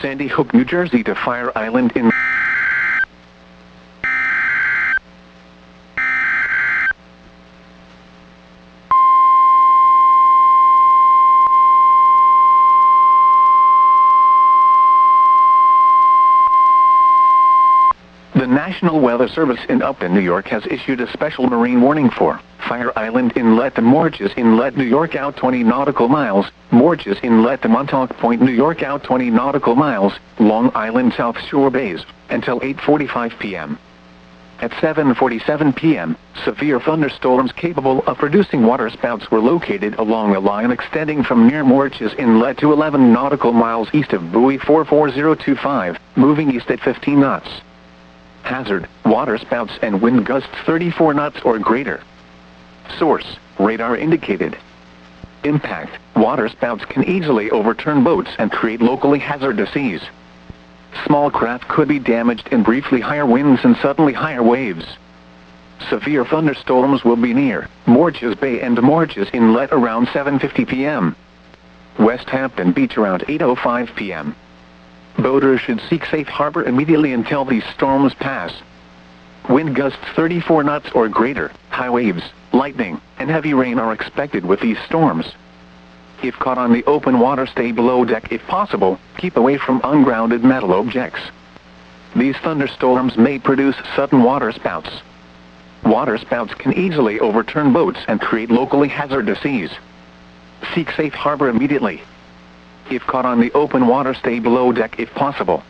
Sandy Hook, New Jersey to Fire Island in The National Weather Service in Upton, New York has issued a special marine warning for Fire Island Inlet to Morges Inlet, New York out 20 nautical miles, Morges Inlet to Montauk Point, New York out 20 nautical miles, Long Island South Shore Bays, until 8:45 p.m. At 7:47 p.m., severe thunderstorms capable of producing waterspouts were located along a line extending from near Morges Inlet to 11 nautical miles east of buoy 44025, moving east at 15 knots. Hazard, waterspouts and wind gusts 34 knots or greater. Source, radar indicated. Impact, waterspouts can easily overturn boats and create locally hazardous seas. Small craft could be damaged in briefly higher winds and suddenly higher waves. Severe thunderstorms will be near Morges Bay and Morges Inlet around 7:50 p.m. West Hampton Beach around 8:05 p.m. Boaters should seek safe harbor immediately until these storms pass. Wind gusts 34 knots or greater, high waves, lightning, and heavy rain are expected with these storms. If caught on the open water, stay below deck if possible. Keep away from ungrounded metal objects. These thunderstorms may produce sudden waterspouts. Waterspouts can easily overturn boats and create locally hazardous seas. Seek safe harbor immediately. If caught on the open water, stay below deck if possible.